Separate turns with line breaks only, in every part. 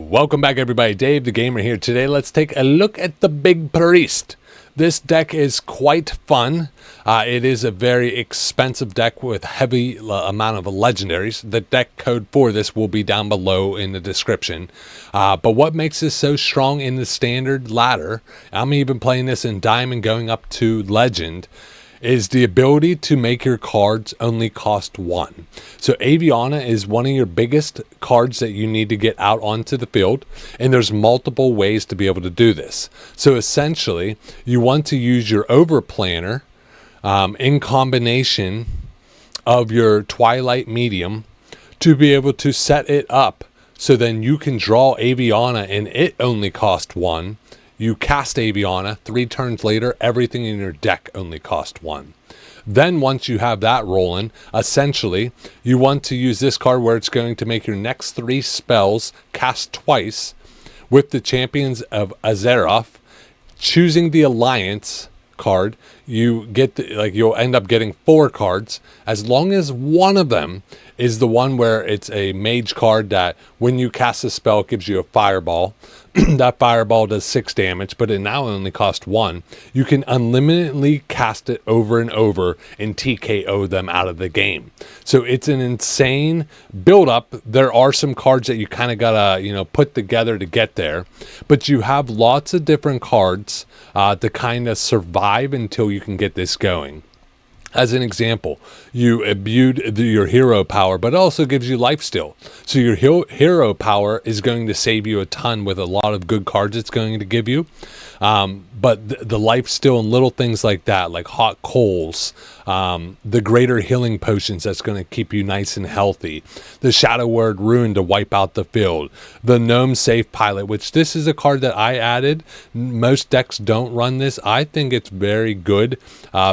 Welcome back everybody, Dave the Gamer here. Today let's take a look at the Big Priest. This deck is quite fun. It is a very expensive deck with heavy amount of legendaries. The deck code for this will be down below in the description. But what makes this so strong in the standard ladder, I'm even playing this in Diamond going up to Legend, is the ability to make your cards only cost 1. So Aviana is one of your biggest cards that you need to get out onto the field, and there's multiple ways to be able to do this. So essentially, you want to use your Overplanner in combination of your Twilight Medium to be able to set it up so then you can draw Aviana and it only costs 1. You cast Aviana, 3 turns later, everything in your deck only costs 1. Then once you have that rolling, essentially, you want to use this card where it's going to make your next 3 spells cast twice with the Champions of Azeroth. Choosing the Alliance card, you get you'll end up getting 4 cards as long as one of them is the one where it's a mage card that when you cast a spell it gives you a fireball. That fireball does 6 damage, but it now only costs 1. You can unlimitedly cast it over and over and TKO them out of the game. So it's an insane build up. There are some cards that you kind of gotta put together to get there, but you have lots of different cards to kind of survive until you can get this going. As an example, you imbued your hero power, but it also gives you lifesteal. So your hero power is going to save you a ton with a lot of good cards it's going to give you. But the lifesteal and little things like that, like hot coals, the greater healing potions that's going to keep you nice and healthy, the Shadow Word Rune to wipe out the field, the Gnome Safe Pilot, which this is a card that I added. Most decks don't run this. I think it's very good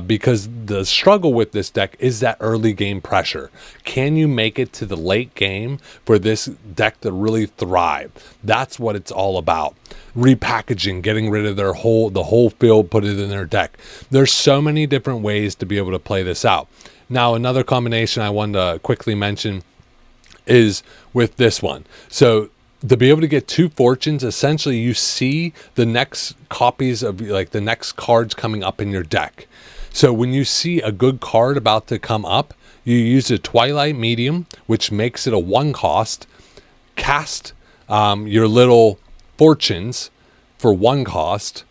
because the struggle with this deck is that early game pressure. Can you make it to the late game for this deck to really thrive? That's what it's all about. Repackaging, getting rid of the whole field, put it in their deck. There's so many different ways to be able to play this out. Now, another combination I wanted to quickly mention is with this one. So to be able to get 2 fortunes, essentially you see the next copies of the next cards coming up in your deck. So when you see a good card about to come up, you use a Twilight Medium, which makes it a 1 cost, cast your little fortunes for 1 cost,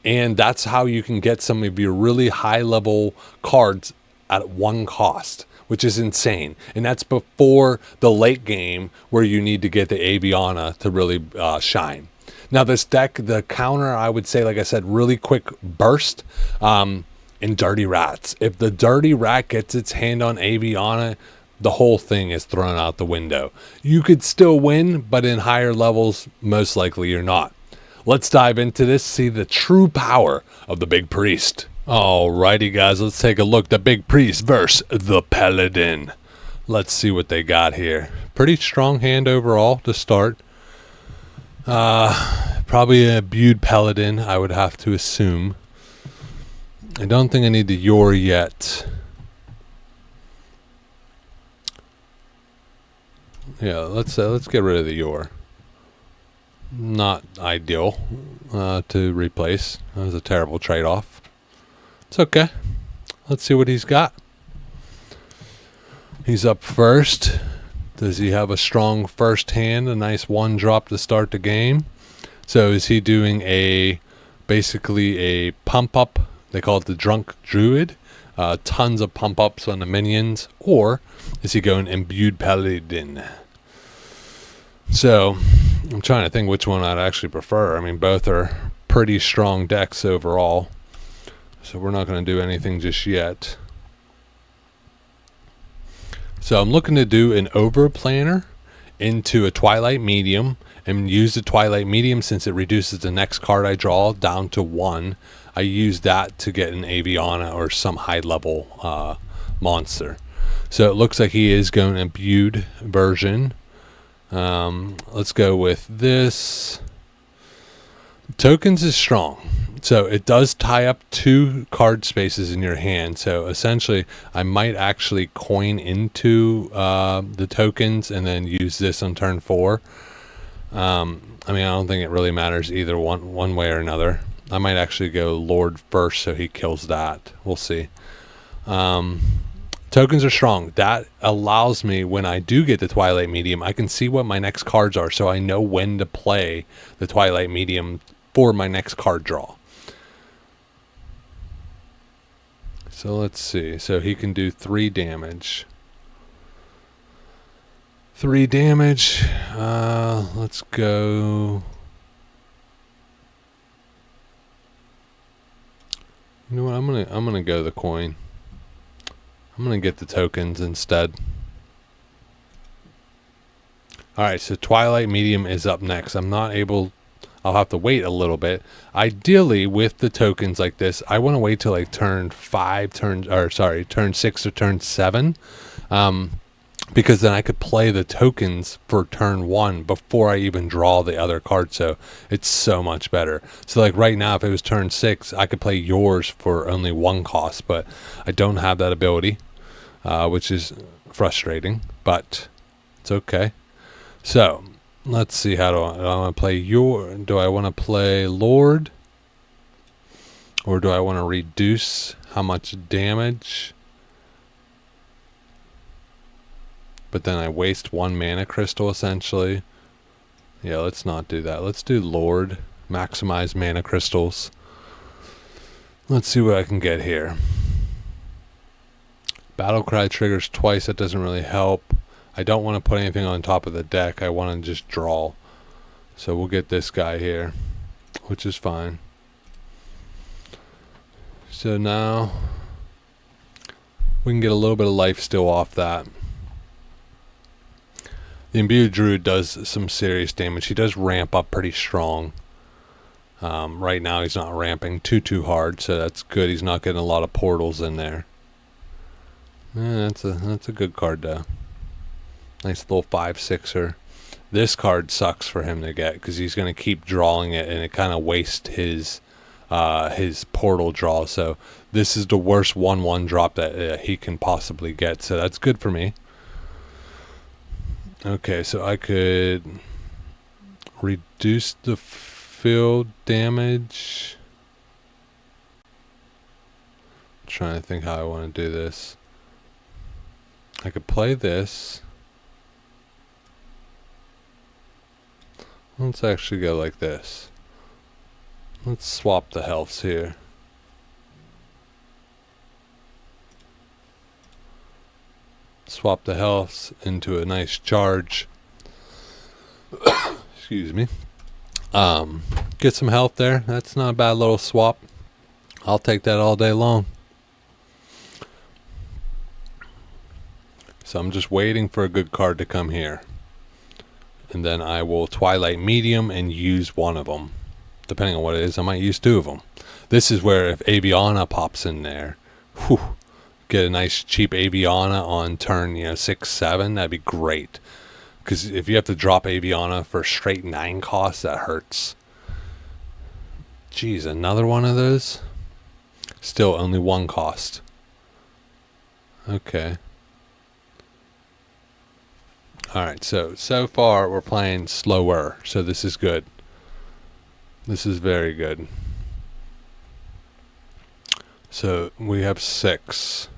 and that's how you can get some of your really high level cards at 1 cost, which is insane. And that's before the late game where you need to get the Aviana to really shine. Now this deck, the counter, I would say, like I said, really quick burst and Dirty Rats. If the Dirty Rat gets its hand on Aviana, the whole thing is thrown out the window. You could still win, but in higher levels, most likely you're not. Let's dive into this, see the true power of the Big Priest. Alrighty guys, let's take a look. The Big Priest versus the Paladin. Let's see what they got here. Pretty strong hand overall to start. Probably a Imbue Paladin, I would have to assume. I don't think I need the Yor yet. Yeah, let's get rid of the Yor. Not ideal to replace. That was a terrible trade-off. It's okay. Let's see what he's got. He's up first. Does he have a strong first hand? A nice 1 drop to start the game. So is he doing basically a pump up? They call it the Drunk Druid. Tons of pump ups on the minions. Or is he going Imbue Paladin? So I'm trying to think which one I'd actually prefer. I mean, both are pretty strong decks overall. So we're not going to do anything just yet. So I'm looking to do an Overplanner into a Twilight Medium and use the Twilight Medium since it reduces the next card I draw down to 1. I use that to get an Aviana or some high level monster. So it looks like he is going imbued version. Let's go with this. Tokens is strong. So it does tie up 2 card spaces in your hand. So essentially, I might actually coin into the tokens and then use this on turn 4. I mean, I don't think it really matters either one way or another. I might actually go Lord first so he kills that. We'll see. Tokens are strong. That allows me, when I do get the Twilight Medium, I can see what my next cards are, so I know when to play the Twilight Medium for my next card draw. So let's see. So he can do 3 damage. 3 damage. Let's go. You know what? I'm gonna go the coin. I'm gonna get the tokens instead. Alright, so Twilight Medium is up next. I'll have to wait a little bit. Ideally, with the tokens like this, I want to wait till like turn 6 or turn 7. Because then I could play the tokens for turn 1 before I even draw the other card, so it's so much better. So like right now, if it was turn 6, I could play yours for only 1 cost, but I don't have that ability, which is frustrating, but it's okay. So let's see, how do I want to play do I want to play Lord, or do I want to reduce how much damage? But then I waste 1 mana crystal, essentially. Yeah, let's not do that. Let's do Lord. Maximize mana crystals. Let's see what I can get here. Battle Cry triggers twice. That doesn't really help. I don't want to put anything on top of the deck. I want to just draw. So we'll get this guy here, which is fine. So now we can get a little bit of life still off that. The Imbued Druid does some serious damage. He does ramp up pretty strong. Right now he's not ramping too hard, so that's good. He's not getting a lot of portals in there. That's a good card though. Nice little 5/6er. This card sucks for him to get because he's going to keep drawing it, and it kind of wastes his portal draw. So this is the worst 1/1 drop that he can possibly get. So that's good for me. Okay, so I could reduce the field damage. I'm trying to think how I want to do this. I could play this. Let's actually go like this. Let's swap the healths here. Swap the healths into a nice charge. Excuse me. Get some health there. That's not a bad little swap. I'll take that all day long. So I'm just waiting for a good card to come here. And then I will Twilight Medium and use one of them. Depending on what it is, I might use 2 of them. This is where if Aviana pops in there, whew, get a nice cheap Aviana on turn 6, 7, that'd be great. Because if you have to drop Aviana for straight 9 costs, that hurts. Jeez, another one of those? Still only 1 cost. Okay. Alright, so far we're playing slower, so this is good. This is very good. So we have 6.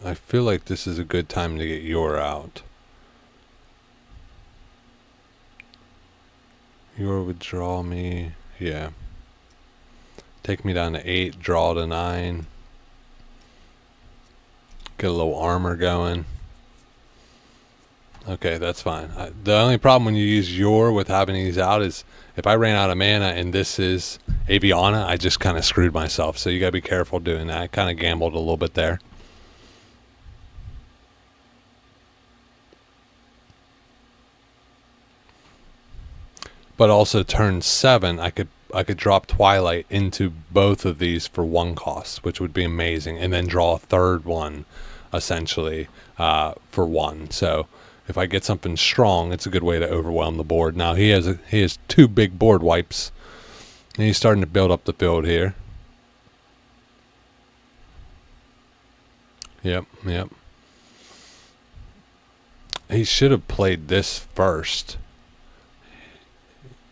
I feel like this is a good time to get Yor out. Yor would draw me, yeah. Take me down to 8, draw to 9. Get a little armor going. Okay, that's fine. The only problem when you use Yor with having these out is if I ran out of mana and this is Aviana, I just kind of screwed myself. So you got to be careful doing that. I kind of gambled a little bit there. But also turn 7, I could drop Twilight into both of these for 1 cost, which would be amazing, and then draw a third one, essentially, for 1. So if I get something strong, it's a good way to overwhelm the board. Now he has 2 big board wipes, and he's starting to build up the field here. Yep. He should have played this first.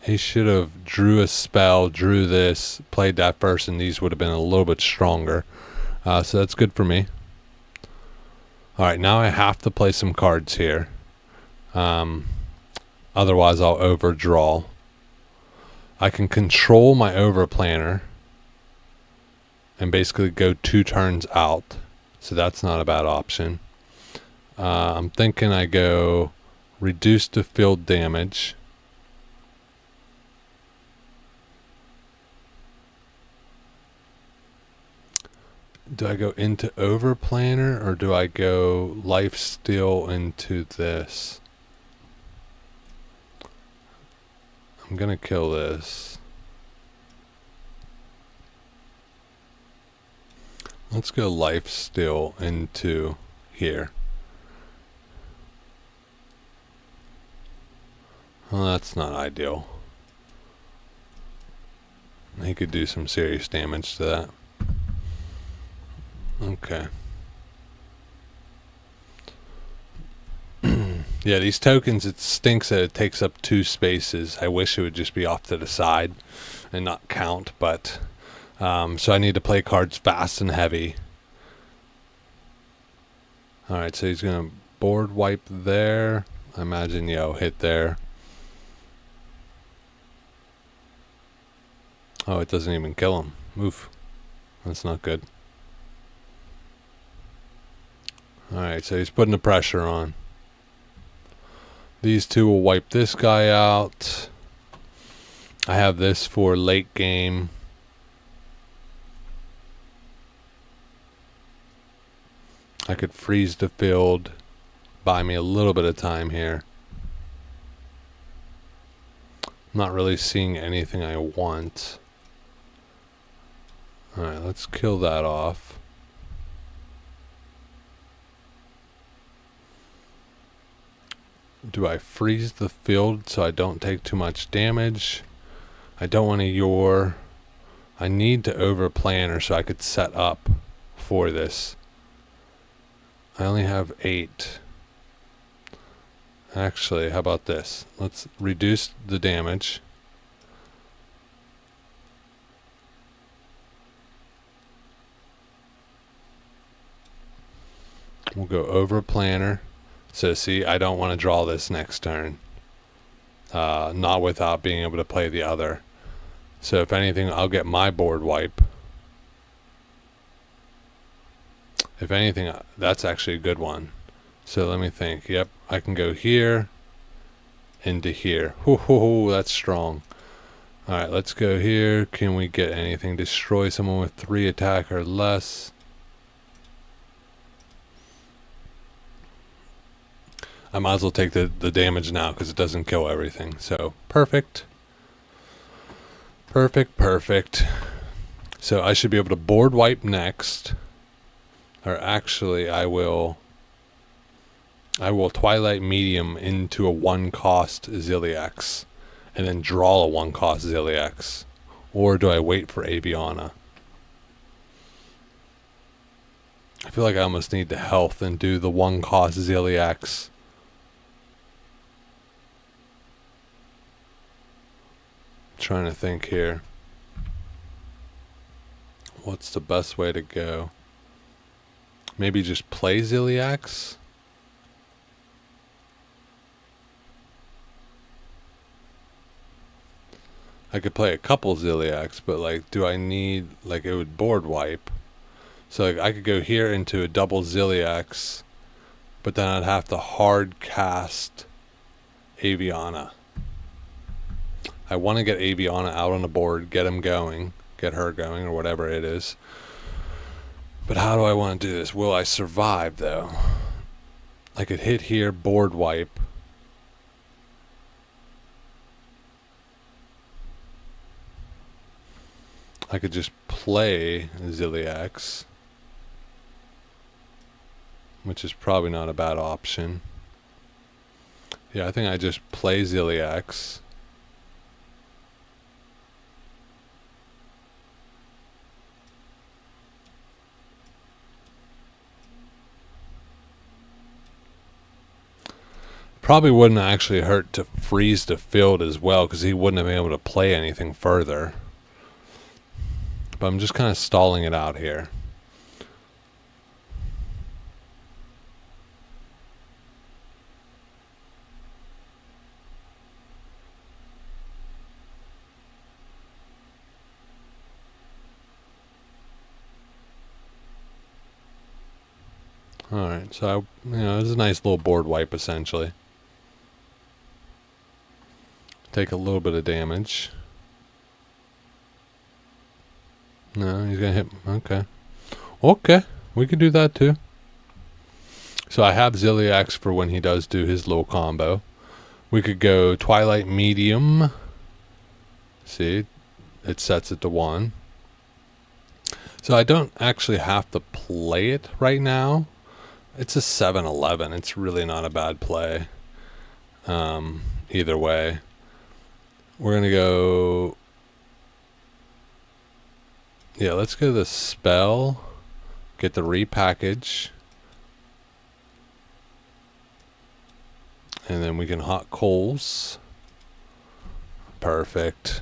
He should have drew a spell, drew this, played that first, and these would have been a little bit stronger. So that's good for me. Alright, now I have to play some cards here. Otherwise I'll overdraw. I can control my Overplanner and basically go 2 turns out. So that's not a bad option. I'm thinking I go reduce the field damage. Do I go into Overplanner or do I go lifesteal into this? I'm gonna kill this. Let's go lifesteal into here. Well, that's not ideal. He could do some serious damage to that. Okay. Yeah, these tokens, it stinks that it takes up 2 spaces. I wish it would just be off to the side and not count, but so I need to play cards fast and heavy. Alright, so he's gonna board wipe there. I imagine, hit there. Oh, it doesn't even kill him. Oof. That's not good. Alright, so he's putting the pressure on. These 2 will wipe this guy out. I have this for late game. I could freeze the field. Buy me a little bit of time here. I'm not really seeing anything I want. Alright, let's kill that off. Do I freeze the field so I don't take too much damage? I don't want to Yor. I need to Overplanner so I could set up for this. I only have 8. Actually, how about this? Let's reduce the damage. We'll go Overplanner. So see, I don't want to draw this next turn. Not without being able to play the other. So if anything, I'll get my board wipe. If anything, that's actually a good one. So let me think. Yep, I can go here into here. Hoo, that's strong. Alright, let's go here. Can we get anything? Destroy someone with 3 attack or less. I might as well take the damage now because it doesn't kill everything. So, perfect. Perfect. So I should be able to board wipe next. Or actually, I will Twilight Medium into a 1-cost Zilliax. And then draw a 1-cost Zilliax. Or do I wait for Aviana? I feel like I almost need the health and do the 1-cost Zilliax. Trying to think here. What's the best way to go? Maybe just play Zilliax? I could play a couple Zilliax, but like, do I need, like, it would board wipe. So like, I could go here into a double Zilliax, but then I'd have to hard cast Aviana. I want to get Aviana out on the board, get him going, get her going, or whatever it is. But how do I want to do this? Will I survive, though? I could hit here, board wipe. I could just play Zilliax, which is probably not a bad option. Yeah, I think I just play Zilliax. Probably wouldn't actually hurt to freeze the field as well, because he wouldn't have been able to play anything further. But I'm just kind of stalling it out here. Alright, so, it's a nice little board wipe, essentially. Take a little bit of damage. No, he's gonna hit. Okay. Okay, we could do that too. So I have Zilliax for when he does do his little combo. We could go Twilight Medium. See, it sets it to 1. So I don't actually have to play it right now. It's a 7-11. It's really not a bad play. Either way. We're going to go... Yeah, let's go to the spell. Get the repackage. And then we can hot coals. Perfect.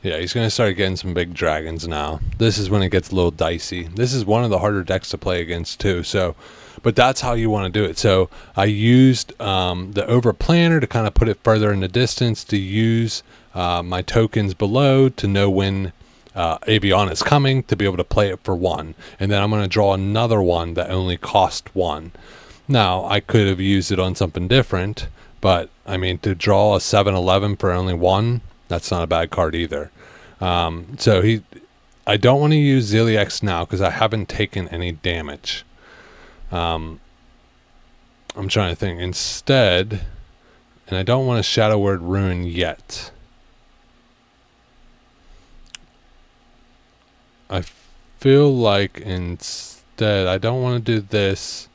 Yeah, he's going to start getting some big dragons now. This is when it gets a little dicey. This is one of the harder decks to play against too. So, but that's how you want to do it. So I used the Overplanner to kind of put it further in the distance, to use my tokens below to know when Aviana is coming, to be able to play it for 1. And then I'm going to draw another one that only cost 1. Now, I could have used it on something different, but I mean, to draw a 7-11 for only 1, that's not a bad card either. So I don't want to use Zilliax now because I haven't taken any damage. I'm trying to think. Instead, and I don't want to Shadow Word Ruin yet. I feel like instead, I don't want to do this.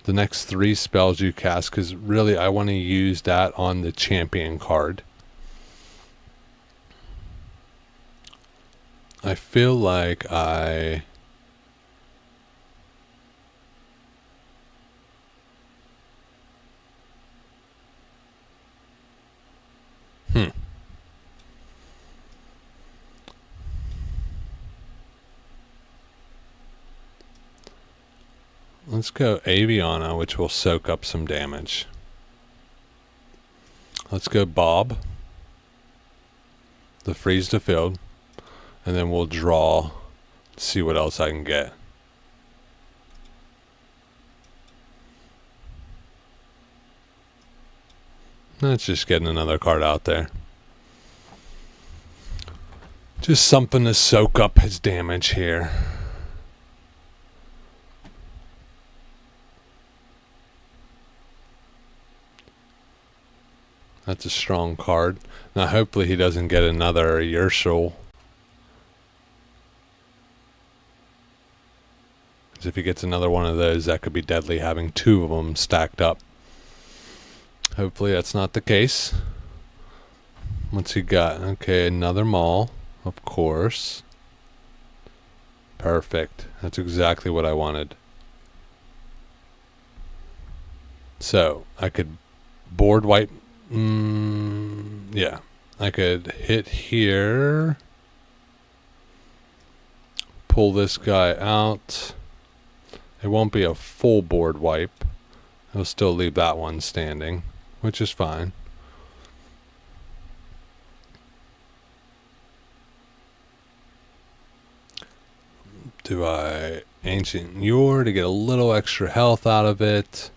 The next 3 spells you cast, because really I want to use that on the champion card. I feel like I... Let's go Aviana, which will soak up some damage. Let's go Bob. The freeze the field. And then we'll draw, see what else I can get. Let's just get another card out there. Just something to soak up his damage here. That's a strong card. Now hopefully he doesn't get another Yershul. Because if he gets another one of those, that could be deadly, having 2 of them stacked up. Hopefully that's not the case. What's he got? Okay, another Maul, of course. Perfect. That's exactly what I wanted. So, I could board wipe. Yeah. I could hit here. Pull this guy out. It won't be a full board wipe. I'll still leave that one standing, which is fine. Do I Ancient Yore to get a little extra health out of it?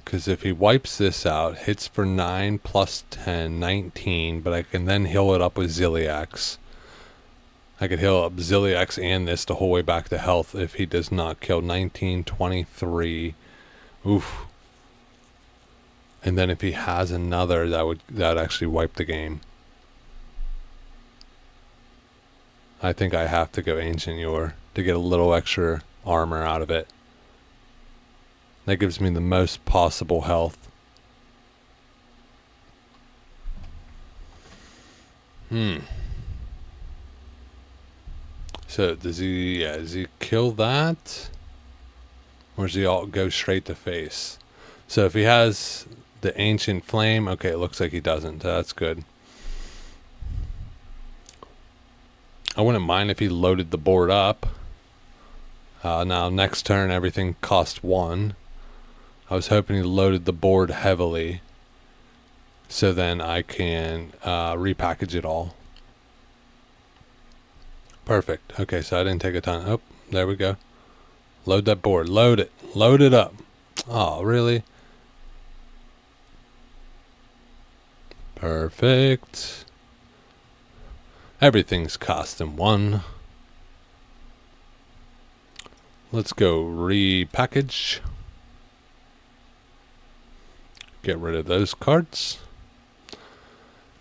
Because if he wipes this out, hits for 9 plus 10, 19, but I can then heal it up with Zilliax. I could heal up Zilliax and this the whole way back to health if he does not kill. 19, 23. Oof. And then if he has another, that would actually wipe the game. I think I have to go Ancient Yore to get a little extra armor out of it. That gives me the most possible health. So does he kill that? Or does he all go straight to face? So if he has the Ancient Flame, okay, it looks like he doesn't. That's good. I wouldn't mind if he loaded the board up. Now, next turn, everything cost 1. I was hoping he loaded the board heavily, so then I can repackage it all. Perfect. Okay, so I didn't take a ton. Oh, there we go. Load that board. Load it. Load it up. Oh, really? Perfect. Everything's costing 1. Let's go repackage. Get rid of those cards.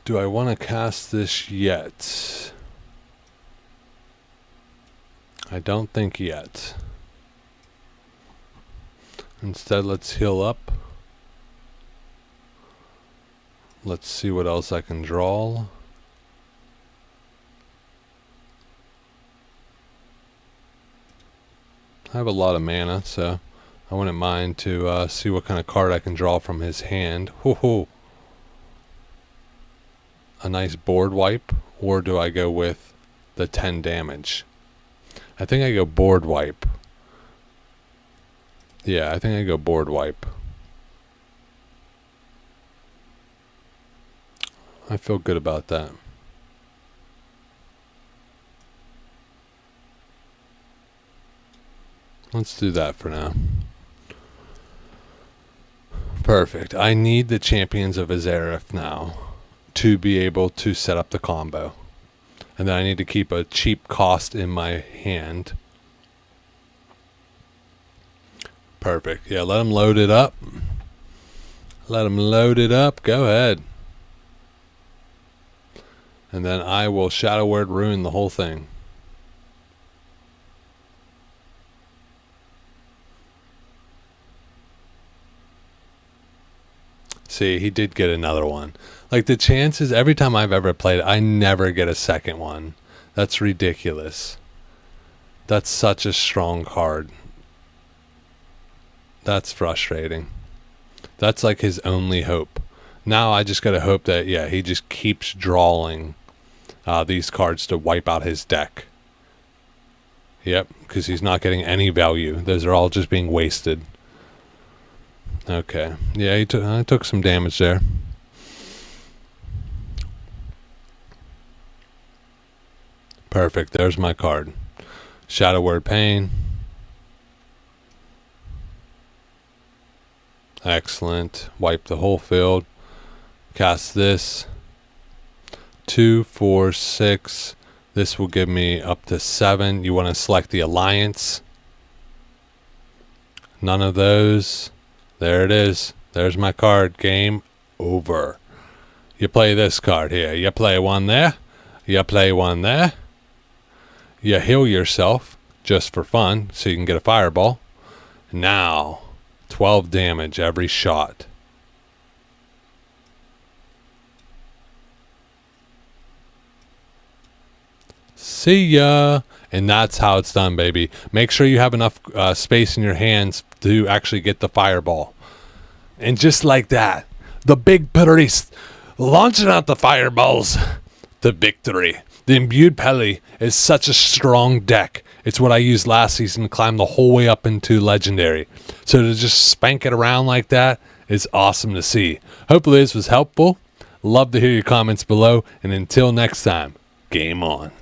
Do I want to cast this yet? I don't think yet. Instead, let's heal up. Let's see what else I can draw. I have a lot of mana, so I wouldn't mind to see what kind of card I can draw from his hand. Hoo-hoo. A nice board wipe, or do I go with the 10 damage? I think I go board wipe. Yeah, I think I go board wipe. I feel good about that. Let's do that for now. Perfect. I need the Champions of Azeroth now to be able to set up the combo. And then I need to keep a cheap cost in my hand. Perfect. Yeah, let him load it up. Let him load it up. Go ahead. And then I will Shadow Word ruin the whole thing. See, he did get another one. Like, the chances, every time I've ever played, I never get a second one. That's ridiculous. That's such a strong card. That's frustrating. That's like his only hope. Now I just gotta hope that, yeah, he just keeps drawing these cards to wipe out his deck. Yep, because he's not getting any value. Those are all just being wasted. Okay. Yeah, I took some damage there. Perfect. There's my card. Shadow Word Pain. Excellent. Wipe the whole field. Cast this. 2, 4, 6. This will give me up to 7. You want to select the Alliance. None of those. There it is. There's my card. Game over. You play this card here. You play one there. You play one there. You heal yourself just for fun so you can get a fireball. Now, 12 damage every shot. See ya. And that's how it's done, baby. Make sure you have enough space in your hands to actually get the fireball. And just like that, the big priest launching out the fireballs to victory. The Imbue Paladin is such a strong deck. It's what I used last season to climb the whole way up into Legendary. So to just spank it around like that is awesome to see. Hopefully this was helpful. Love to hear your comments below. And until next time, game on.